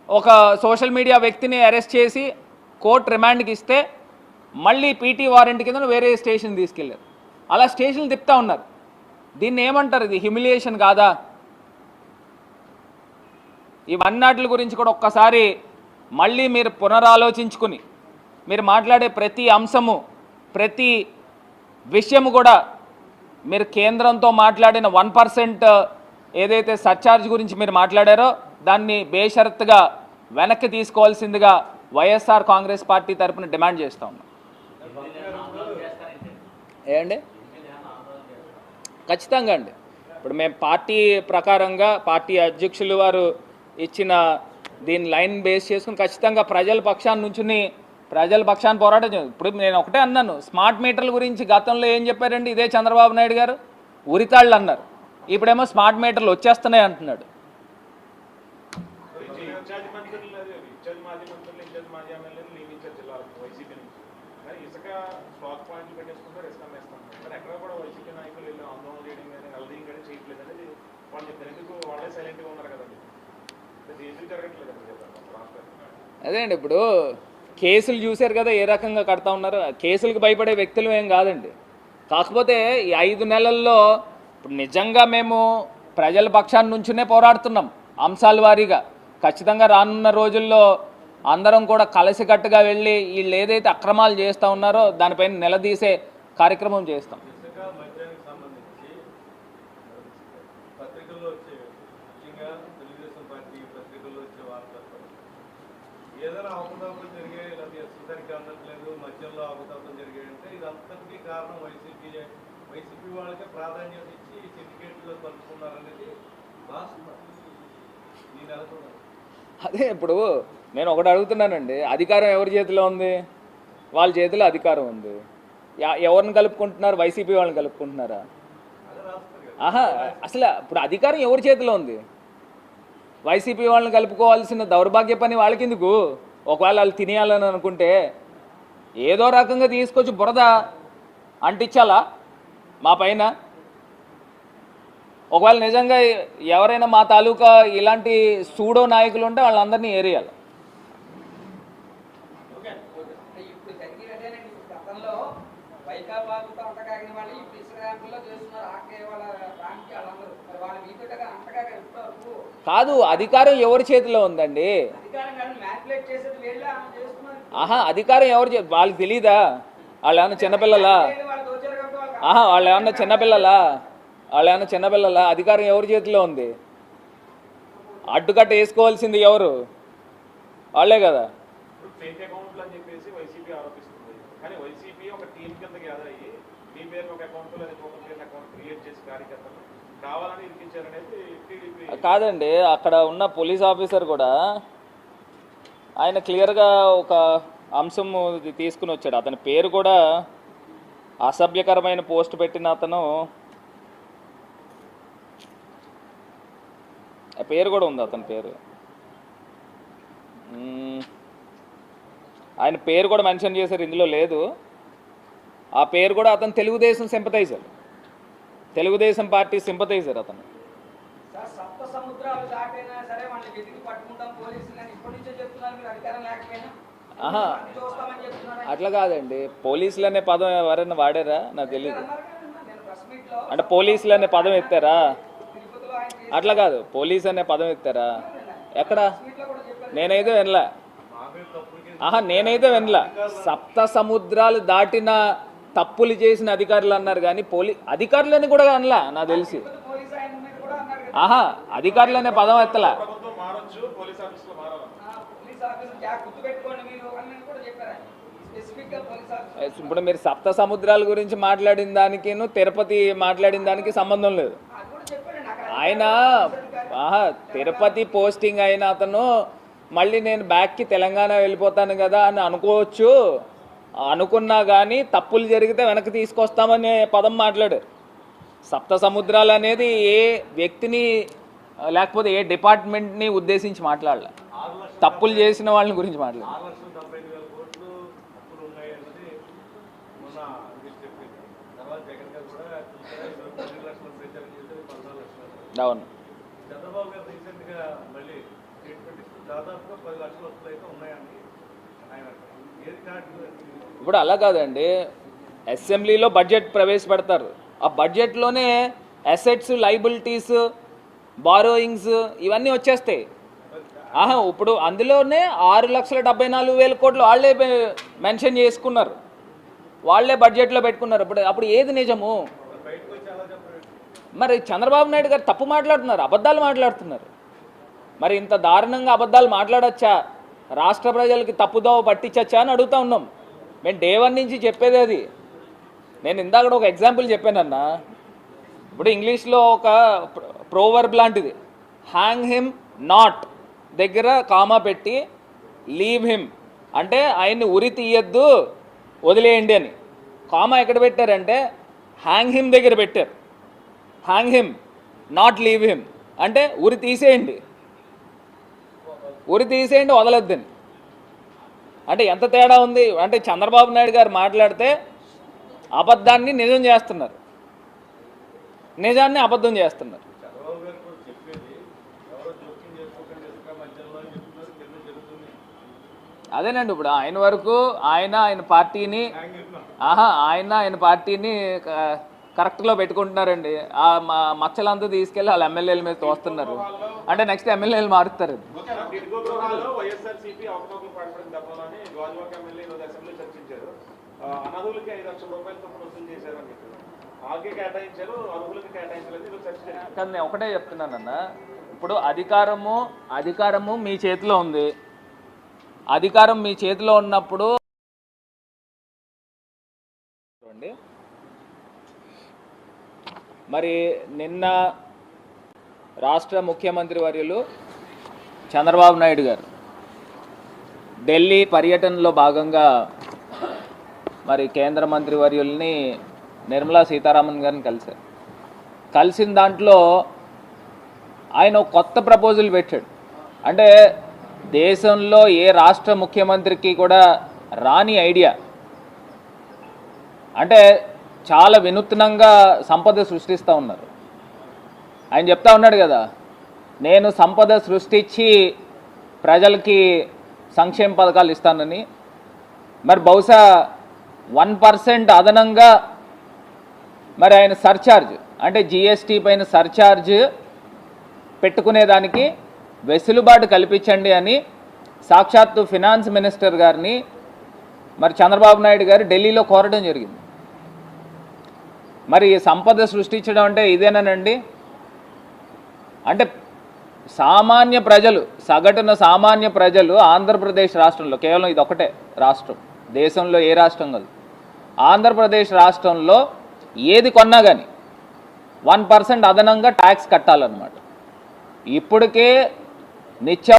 ఒక social media వ్యక్తిని arrest చేసి కోర్టు రిమాండ్కి ఇస్తే మళ్ళీ పీటీ వారెంట్ కింద వేరే స్టేషన్ తీసుకెళ్లారు. అలా స్టేషన్లు తిప్పుతూ ఉన్నారు. దీన్ని ఏమంటారు? ఇది హ్యూమిలియేషన్ కాదా? ఇవన్నిటి గురించి కూడా ఒక్కసారి మళ్ళీ మీరు పునరాలోచించుకుని మీరు మాట్లాడే ప్రతి అంశము ప్రతి విషయము కూడా మీరు కేంద్రంతో మాట్లాడిన 1% ఏదైతే సర్చార్జ్ గురించి మీరు మాట్లాడారో దాన్ని బేషరత్తుగా వెనక్కి తీసుకోవాల్సిందిగా వైఎస్ఆర్ కాంగ్రెస్ పార్టీ తరఫున డిమాండ్ చేస్తూ ఉన్నాం. ఏండి ఖచ్చితంగా అండి. ఇప్పుడు మేము పార్టీ ప్రకారంగా పార్టీ అధ్యక్షులు వారు ఇచ్చిన దీని లైన్ బేస్ చేసుకుని ఖచ్చితంగా ప్రజల పక్షాన్ని నుంచుని ప్రజల పక్షాన్ని పోరాటం చేయాలి. ఇప్పుడు నేను ఒకటే అన్నాను, స్మార్ట్ మీటర్ల గురించి గతంలో ఏం చెప్పారండి? ఇదే చంద్రబాబు నాయుడు గారు ఉరితాళ్ళు అన్నారు. ఇప్పుడేమో స్మార్ట్ మీటర్లు వచ్చేస్తున్నాయి అంటున్నాడు. అదే అండి, ఇప్పుడు కేసులు చూశారు కదా ఏ రకంగా కడతా ఉన్నారు. కేసులకు భయపడే వ్యక్తులు ఏం కాదండి. కాకపోతే ఈ 5 నెలల్లో ఇప్పుడు నిజంగా మేము ప్రజల పక్షాన్ని నుంచునే పోరాడుతున్నాం అంశాల వారీగా. ఖచ్చితంగా రానున్న రోజుల్లో అందరం కూడా కలిసికట్టుగా వెళ్ళి వీళ్ళు ఏదైతే అక్రమాలు చేస్తూ ఉన్నారో దానిపైన నిలదీసే కార్యక్రమం చేస్తాం. ఏదైనా అవకతవకలు జరిగాయి, లేదా సుసరికి అందట్లేదు, మధ్యలో అవకతవకలు జరిగాయంటే ఇదంతటికీ కారణం వైసీపీ వాళ్ళకే ప్రాధాన్యత ఇచ్చి సిండికేట్లో కలుపుకున్నారనేది వాస్తవం. నేను అనుకున్నాను. అదే ఇప్పుడు నేను ఒకటి అడుగుతున్నానండి, అధికారం ఎవరి చేతిలో ఉంది? వాళ్ళ చేతిలో అధికారం ఉంది. ఎవరిని కలుపుకుంటున్నారు? వైసీపీ వాళ్ళని కలుపుకుంటున్నారా? అసలు ఇప్పుడు అధికారం ఎవరి చేతిలో ఉంది? వైసీపీ వాళ్ళని కలుపుకోవాల్సిన దౌర్భాగ్య పని వాళ్ళకి ఎందుకు? ఒకవేళ వాళ్ళు తినేయాలని అనుకుంటే ఏదో రకంగా తీసుకొచ్చి బురద అంటించాలా మా పైన? ఒకవేళ నిజంగా ఎవరైనా మా తాలూకా ఇలాంటి సూడో నాయకులు ఉంటే వాళ్ళందరినీ ఏరియాలి. కాదు, అధికారం ఎవరి చేతిలో ఉందండి? అధికారం ఎవరి చేతి? వాళ్ళకి తెలీదా? వాళ్ళు ఏమన్నా చిన్నపిల్లలా? వాళ్ళు ఏమన్నా చిన్నపిల్లలా? అధికారం ఎవరి చేతిలో ఉంది? అడ్డుకట్ట వేసుకోవాల్సింది ఎవరు? వాళ్ళే కదా. కాదండి, అక్కడ ఉన్న పోలీస్ ఆఫీసర్ కూడా ఆయన క్లియర్గా ఒక అంశం తీసుకుని వచ్చాడు. అతని పేరు కూడా అసభ్యకరమైన పోస్ట్ పెట్టిన అతను పేరు కూడా ఉంది. అతని పేరు ఆయన పేరు కూడా మెన్షన్ చేశారు, ఇందులో లేదు. ఆ పేరు కూడా అతను Telugu Desam sympathiser, Telugu Desam party sympathiser అతను. అట్లా కాదండి, పోలీసులు అనే పదం ఎవరైనా వాడారా నాకు తెలియదు. అంటే పోలీసులు అనే పదం ఎత్తారా? అట్లా కాదు, పోలీస్ అనే పదం ఎత్తారా? ఎక్కడ? నేనైతే వినలా. సప్త సముద్రాలు దాటిన తప్పులు చేసిన అధికారులు అన్నారు కానీ అధికారులని కూడా అనలా నాకు తెలిసి. అధికారులు అనే పదం ఎత్తలా. ఇప్పుడు మీరు సప్త సముద్రాల గురించి మాట్లాడిన దానికి తిరుపతి మాట్లాడిన దానికి సంబంధం లేదు. ఆయన తిరుపతి పోస్టింగ్ అయిన అతను మళ్ళీ నేను బ్యాక్కి తెలంగాణ వెళ్ళిపోతాను కదా అని అనుకోవచ్చు. అనుకున్నా కానీ తప్పులు జరిగితే వెనక్కి తీసుకొస్తామనే పదం మాట్లాడు. సప్త సముద్రాలు అనేది ఏ వ్యక్తిని లేకపోతే ఏ డిపార్ట్మెంట్ని ఉద్దేశించి మాట్లాడలే, తప్పులు చేసిన వాళ్ళని గురించి మాట్లాడు. అవును. చంద్రబాబు గారు రీసెంట్గా మళ్ళీ దాదాపుగా 10 లక్షల వస్తువులు అయితే ఉన్నాయని ఆయన అంటారు. ఏది కరెక్ట్? ఇప్పుడు అలా కాదండి, అసెంబ్లీలో బడ్జెట్ ప్రవేశపెడతారు, ఆ బడ్జెట్లోనే అసెట్స్, లైబిలిటీస్, బారోయింగ్స్ ఇవన్నీ వచ్చేస్తాయి. ఇప్పుడు అందులోనే 6,74,000 కోట్లు వాళ్ళే మెన్షన్ చేసుకున్నారు, వాళ్ళే బడ్జెట్లో పెట్టుకున్నారు. అప్పుడు ఏది నిజము? బయటకు వచ్చి అలా చెప్పారు. మరి చంద్రబాబు నాయుడు గారు తప్పు మాట్లాడుతున్నారు, అబద్ధాలు మాట్లాడుతున్నారు. మరి ఇంత దారుణంగా అబద్ధాలు మాట్లాడచ్చా? రాష్ట్ర ప్రజలకి తప్పుదోవ పట్టించచ్చా అని అడుగుతా ఉన్నాం. మేము డే 1 నుంచి చెప్పేది అది. నేను ఇందాక ఒక ఎగ్జాంపుల్ చెప్పానన్నా. ఇప్పుడు ఇంగ్లీష్లో ఒక ప్రోవర్బ్ లాంటిది, హ్యాంగ్ హిమ్ నాట్ దగ్గర కామా పెట్టి లీవ్ హిమ్ అంటే ఆయన్ని ఉరి తీయద్దు, వదిలేయండి అని. కామా ఎక్కడ పెట్టారంటే హ్యాంగ్ హిమ్ దగ్గర పెట్టారు. Hang him not leave him అంటే ఉరి తీసేయండి, ఉరి తీసేయండి, వదలొద్దని. అంటే ఎంత తేడా ఉంది అంటే చంద్రబాబు నాయుడు గారు మాట్లాడితే అబద్ధాన్ని నిజం చేస్తున్నారు, నిజాన్ని అబద్ధం చేస్తున్నారు. చంద్రబాబు గారు కూడా చెప్పేది ఎవరో జోక్యం చేసుకోకండి, ఇసుక మధ్యలో అని చెప్తున్నారు. కింద జరుగుతుంది. అదేనండి, ఇప్పుడు ఆయన వరకు ఆయన పార్టీని ఆయన పార్టీని కరెక్ట్లో పెట్టుకుంటున్నారండి. ఆ మచ్చలంతా తీసుకెళ్ళి వాళ్ళ ఎమ్మెల్యేల మీద తోస్తున్నారు. అంటే నెక్స్ట్ ఎమ్మెల్యేలు మారుస్తారు. వైఎస్ఆర్సీపీ అవకతవకలు పాల్పడిన తప్పని గాజువాక ఎమ్మెల్యే ఈరోజు అసెంబ్లీ చర్చించారు. అనర్హులకి 5 లక్షల రూపాయలు చొప్పున వసూలు చేశారని చెప్పారు. ఆకే కేటాయించారు, అర్హులకి కేటాయించలేదు. ఈరోజు చర్చ జరిగింది. కానీ నేను ఒకటే చెప్తున్నానన్న, ఇప్పుడు అధికారము మీ చేతిలో ఉంది. అధికారం మీ చేతిలో ఉన్నప్పుడు మరి నిన్న రాష్ట్ర ముఖ్యమంత్రి వర్యులు చంద్రబాబు నాయుడు గారు ఢిల్లీ పర్యటనలో భాగంగా మరి కేంద్ర మంత్రి వర్యుల్ని నిర్మలా సీతారామన్ గారిని కలిశారు. కలిసిన దాంట్లో ఆయన ఒక కొత్త ప్రపోజల్ పెట్టాడు. అంటే దేశంలో ఏ రాష్ట్ర ముఖ్యమంత్రికి కూడా రాని ఐడియా. అంటే చాలా వినూత్నంగా సంపద సృష్టిస్తూ ఉన్నారు. ఆయన చెప్తా ఉన్నాడు కదా, నేను సంపద సృష్టించి ప్రజలకి సంక్షేమ పథకాలు ఇస్తానని. మరి బహుశా 1% అదనంగా మరి ఆయన సర్ఛార్జ్ అంటే జిఎస్టీ పైన సర్ఛార్జ్ పెట్టుకునేదానికి వెసులుబాటు కల్పించండి అని సాక్షాత్తు ఫినాన్స్ మినిస్టర్ గారిని మరి చంద్రబాబు నాయుడు గారు ఢిల్లీలో కోరడం జరిగింది. మరి సంపద సృష్టించడం అంటే ఇదేనండి. అంటే సామాన్య ప్రజలు, సగటున సామాన్య ప్రజలు ఆంధ్రప్రదేశ్ రాష్ట్రంలో, కేవలం ఇది ఒకటే రాష్ట్రం, దేశంలో ఏ రాష్ట్రం కాదు, ఆంధ్రప్రదేశ్ రాష్ట్రంలో ఏది కొన్నా కానీ 1% అదనంగా ట్యాక్స్ కట్టాలన్నమాట. ఇప్పటికే నిత్య